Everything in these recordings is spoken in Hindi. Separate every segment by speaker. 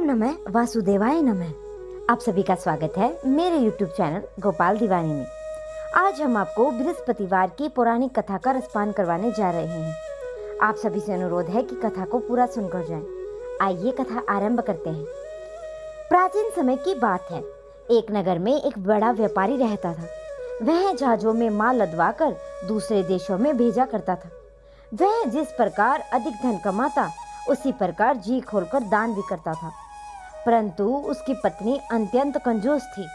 Speaker 1: ओम नमः वासुदेवाय नमः। आप सभी का स्वागत है मेरे YouTube चैनल गोपाल दीवानी में। आज हम आपको बृहस्पतिवार की पौराणिक कथा का रसपान करवाने जा रहे हैं। आप सभी से अनुरोध है कि कथा को पूरा सुनकर जाएं। आइए कथा आरंभ करते हैं। प्राचीन समय की बात है। एक नगर में एक बड़ा व्यापारी रहता था। वह जहाजों में माल लदवा कर दूसरे देशों में भेजा करता था। वह जिस प्रकार अधिक धन कमाता उसी प्रकार जी खोलकर दान भी करता था, परंतु उसकी पत्नी अत्यंत कंजूस थी।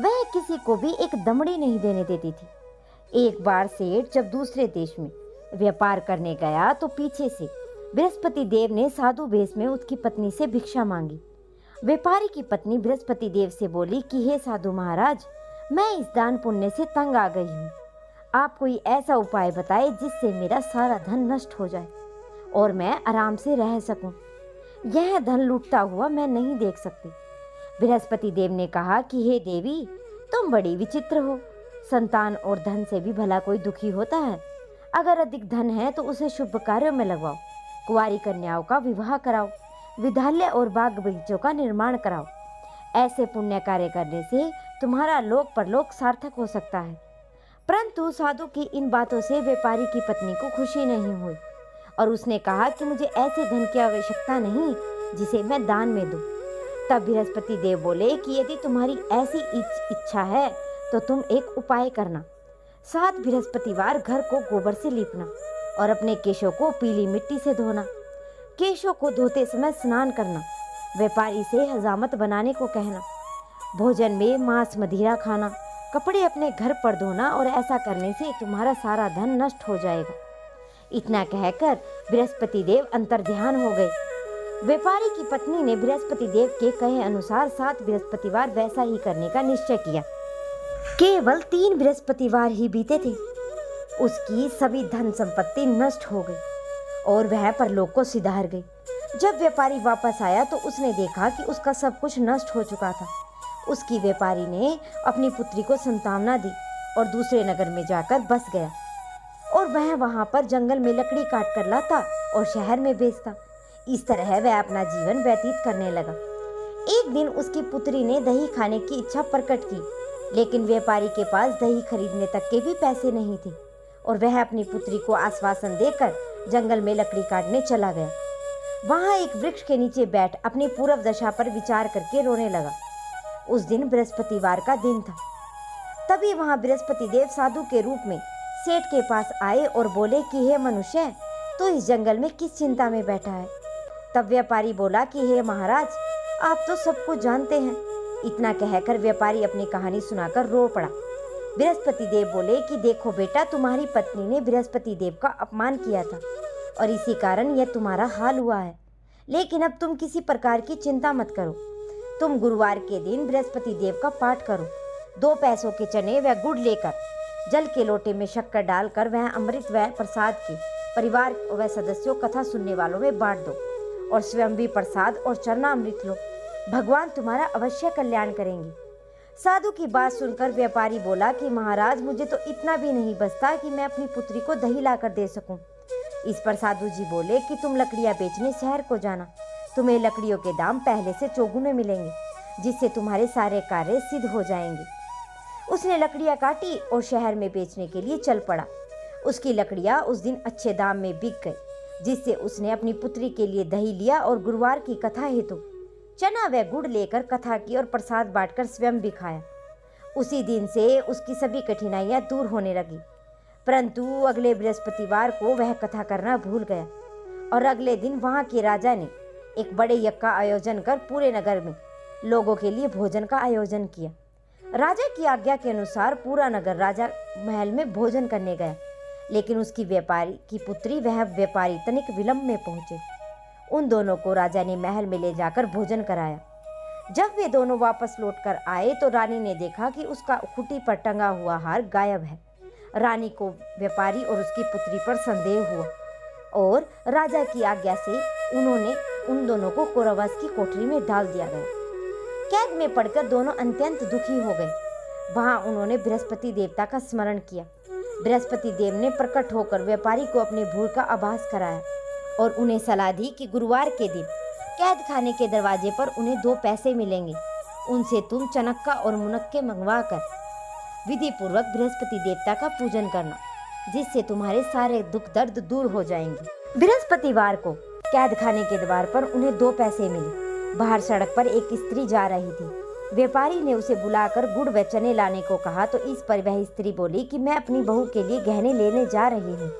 Speaker 1: वह किसी को भी एक दमड़ी नहीं देने देती थी। एक बार सेठ जब दूसरे देश में व्यापार करने गया तो पीछे से बृहस्पति देव ने साधु वेश में उसकी पत्नी से भिक्षा मांगी। व्यापारी की पत्नी बृहस्पति देव से बोली कि हे साधु महाराज, मैं इस दान पुण्य से तंग आ गई हूँ। आप कोई ऐसा उपाय बताए जिससे मेरा सारा धन नष्ट हो जाए और मैं आराम से रह सकूं। यह धन लूटता हुआ मैं नहीं देख सकती। बृहस्पति देव ने कहा कि हे देवी, तुम बड़ी विचित्र हो। संतान और धन से भी भला कोई दुखी होता है? अगर अधिक धन है तो उसे शुभ कार्यों में लगवाओ, कुंवारी कन्याओं का विवाह कराओ, विद्यालय और बाग बगीचों का निर्माण कराओ। ऐसे पुण्य कार्य करने से तुम्हारा लोक परलोक सार्थक हो सकता है। परंतु साधु की इन बातों से व्यापारी की पत्नी को खुशी नहीं हुई और उसने कहा कि मुझे ऐसे धन की आवश्यकता नहीं जिसे मैं दान में दूं। तब बृहस्पति देव बोले कि यदि तुम्हारी ऐसी इच्छा है तो तुम एक उपाय करना। 7 बृहस्पतिवार घर को गोबर से लीपना और अपने केशों को पीली मिट्टी से धोना। केशों को धोते समय स्नान करना। व्यापारी से हजामत बनाने को कहना। भोजन में मांस मदिरा खाना। कपड़े अपने घर पर धोना और ऐसा करने से तुम्हारा सारा धन नष्ट हो जाएगा। इतना कहकर बृहस्पति देव अंतर्ध्यान हो गए। व्यापारी की पत्नी ने बृहस्पति देव के कहे अनुसार 7 बृहस्पतिवार वैसा ही करने का निश्चय किया। केवल 3 बृहस्पतिवार ही बीते थे, उसकी सभी धन संपत्ति नष्ट हो गई और वह परलोक को सिधार गई। जब व्यापारी वापस आया तो उसने देखा कि उसका सब कुछ नष्ट हो चुका था। उसकी व्यापारी ने अपनी पुत्री को सांत्वना दी और दूसरे नगर में जाकर बस गया और वह वहां पर जंगल में लकड़ी काट कर लाता और शहर में बेचता। इस तरह वह अपना जीवन व्यतीत करने लगा। एक दिन उसकी पुत्री ने दही खाने की इच्छा प्रकट की, लेकिन व्यापारी के पास दही खरीदने तक के भी पैसे नहीं थे और वह अपनी पुत्री को आश्वासन देकर जंगल में लकड़ी काटने चला गया। वहां एक वृक्ष के नीचे बैठ अपनी पूर्व दशा पर विचार करके रोने लगा। उस दिन बृहस्पतिवार का दिन था। तभी वहां बृहस्पति देव साधु के रूप में सेठ के पास आए और बोले कि हे मनुष्य, तो इस जंगल में किस चिंता में बैठा है? तब व्यापारी बोला कि हे महाराज, आप तो सब कुछ जानते हैं। इतना कहकर व्यापारी अपनी कहानी सुनाकर रो पड़ा। बृहस्पति देव बोले कि देखो बेटा, तुम्हारी पत्नी ने बृहस्पति देव का अपमान किया था और इसी कारण यह तुम्हारा हाल हुआ है। लेकिन अब तुम किसी प्रकार की चिंता मत करो। तुम गुरुवार के दिन बृहस्पति देव का पाठ करो। 2 पैसों के चने व गुड़ लेकर जल के लोटे में शक्कर डालकर वह अमृत व प्रसाद के परिवार व सदस्यों कथा सुनने वालों में बांट दो और स्वयं भी प्रसाद और चरणामृत लो। भगवान तुम्हारा अवश्य कल्याण करेंगे। साधु की बात सुनकर व्यापारी बोला कि महाराज, मुझे तो इतना भी नहीं बचता कि मैं अपनी पुत्री को दही लाकर दे सकूं। इस पर साधु जी बोले कि तुम लकड़ियां बेचने शहर को जाना। तुम्हें लकड़ियों के दाम पहले से चौगुने मिलेंगे, जिससे तुम्हारे सारे कार्य सिद्ध हो जाएंगे। उसने लकड़ियां काटी और शहर में बेचने के लिए चल पड़ा। उसकी लकड़ियां उस दिन अच्छे दाम में बिक गई, जिससे उसने अपनी पुत्री के लिए दही लिया और गुरुवार की कथा हेतु चना व गुड़ लेकर कथा की और प्रसाद बांटकर स्वयं भी खाया। उसी दिन से उसकी सभी कठिनाइयां दूर होने लगी। परंतु अगले बृहस्पतिवार को वह कथा करना भूल गया और अगले दिन वहां के राजा ने एक बड़े यज्ञ का आयोजन कर पूरे नगर में लोगों के लिए भोजन का आयोजन किया। राजा की आज्ञा के अनुसार पूरा नगर राजा महल में भोजन करने गया, लेकिन उसकी व्यापारी की पुत्री वह व्यापारी तनिक विलंब में पहुंचे। उन दोनों को राजा ने महल में ले जाकर भोजन कराया। जब वे दोनों वापस लौटकर आए तो रानी ने देखा कि उसका खूंटी पर टंगा हुआ हार गायब है। रानी को व्यापारी और उसकी पुत्री पर संदेह हुआ और राजा की आज्ञा से उन्होंने उन दोनों को कारावास की कोठरी में डाल दिया गया। कैद में पड़कर दोनों अत्यंत दुखी हो गए। वहां उन्होंने बृहस्पति देवता का स्मरण किया। बृहस्पति देव ने प्रकट होकर व्यापारी को अपनी भूल का आभास कराया और उन्हें सलाह दी कि गुरुवार के दिन कैद खाने के दरवाजे पर उन्हें 2 पैसे मिलेंगे। उनसे तुम चनक्का और मुनक्के मंगवा कर विधि पूर्वक बृहस्पति देवता का पूजन करना, जिससे तुम्हारे सारे दुख दर्द दूर हो जाएंगे। बृहस्पतिवार को कैद खाने के द्वार पर उन्हें 2 पैसे मिले। बाहर सड़क पर एक स्त्री जा रही थी। व्यापारी ने उसे बुलाकर गुड़ व चने लाने को कहा तो इस पर वह स्त्री बोली कि मैं अपनी बहू के लिए गहने लेने जा रही हूँ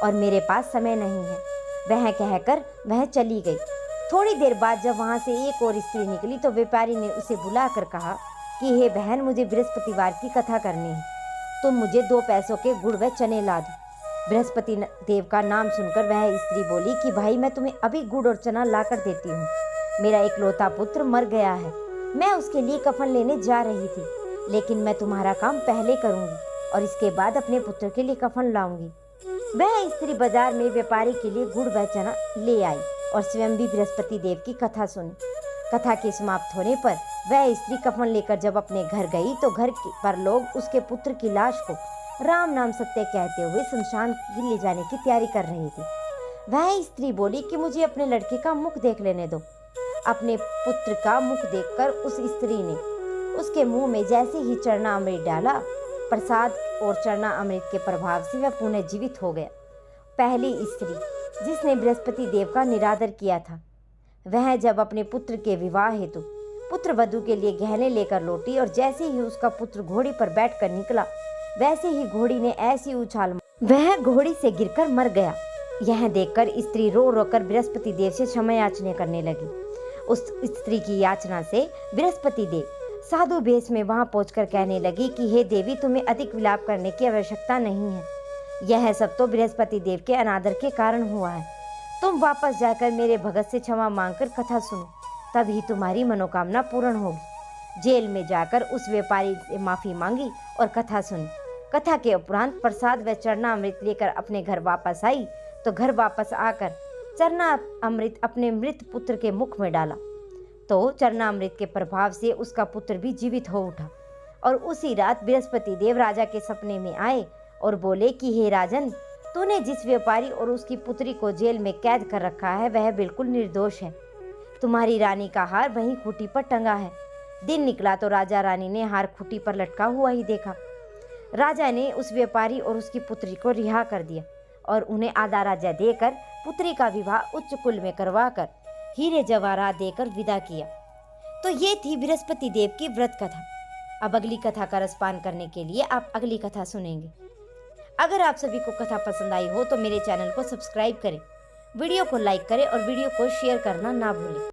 Speaker 1: और मेरे पास समय नहीं है। वह कहकर वह चली गई। थोड़ी देर बाद जब वहाँ से एक और स्त्री निकली तो व्यापारी ने उसे बुलाकर कहा कि हे बहन, मुझे बृहस्पतिवार की कथा करनी है, तुम मुझे 2 पैसों के गुड़ व चने ला दो। बृहस्पति देव का नाम सुनकर वह स्त्री बोली कि भाई, मैं तुम्हें अभी गुड़ और चना ला कर देती हूँ। मेरा इकलौता पुत्र मर गया है, मैं उसके लिए कफन लेने जा रही थी, लेकिन मैं तुम्हारा काम पहले करूँगी और इसके बाद अपने पुत्र के लिए कफन लाऊंगी। वह स्त्री बाजार में व्यापारी के लिए गुड़ व चना ले आई और स्वयं भी बृहस्पति देव की कथा सुनी। कथा के समाप्त होने पर वह स्त्री कफन लेकर जब अपने घर गई तो घर पर लोग उसके पुत्र की लाश को राम नाम सत्य कहते हुए शमशान ले जाने की तैयारी कर रहे थे। वह स्त्री बोली कि मुझे अपने लड़के का मुख देख लेने दो। अपने पुत्र का मुख देखकर उस स्त्री ने उसके मुंह में जैसे ही चरणामृत डाला, प्रसाद और चरणामृत के प्रभाव से वह पुनः जीवित हो गया। पहली स्त्री जिसने बृहस्पति देव का निरादर किया था, वह जब अपने पुत्र के विवाह हेतु पुत्र वधू के लिए गहने लेकर लौटी और जैसे ही उसका पुत्र घोड़ी पर बैठकर निकला, वैसे ही घोड़ी ने ऐसी उछाल वह घोड़ी से गिरकर मर गया। यह देखकर स्त्री रो रो कर बृहस्पति देव से क्षमा याचना करने लगी। उस स्त्री की याचना से बृहस्पति देव साधु भेष में वहां पहुंचकर कहने लगी कि हे देवी, तुम्हें अधिक विलाप करने की आवश्यकता नहीं है। यह सब तो बृहस्पति देव के अनादर के कारण हुआ है। तुम वापस जाकर मेरे भगत से क्षमा मांगकर कथा सुनो, तभी तुम्हारी मनोकामना पूर्ण होगी। जेल में जाकर उस व्यापारी से माफी मांगी और कथा सुनी। कथा के उपरांत प्रसाद व चरणामृत लेकर अपने घर वापस आई तो घर वापस आकर चरणामृत अपने मृत पुत्र के मुख में डाला तो चरणामृत के प्रभाव से उसका पुत्र भी जीवित हो उठा। और उसी रात बृहस्पति देव राजा के सपने में आए और बोले कि हे राजन, तूने जिस व्यापारी और उसकी पुत्री को जेल में कैद कर रखा है वह बिल्कुल निर्दोष है। तुम्हारी रानी का हार वहीं खूंटी पर टंगा है। दिन निकला तो राजा रानी ने हार खूंटी पर लटका हुआ ही देखा। राजा ने उस व्यापारी और उसकी पुत्री को रिहा कर दिया और उन्हें आधा राज्य देकर पुत्री का विवाह उच्च कुल में करवाकर हीरे जवाहरात देकर विदा किया। तो ये थी बृहस्पति देव की व्रत कथा। अब अगली कथा का रसपान करने के लिए आप अगली कथा सुनेंगे। अगर आप सभी को कथा पसंद आई हो तो मेरे चैनल को सब्सक्राइब करें, वीडियो को लाइक करें और वीडियो को शेयर करना ना भूलें।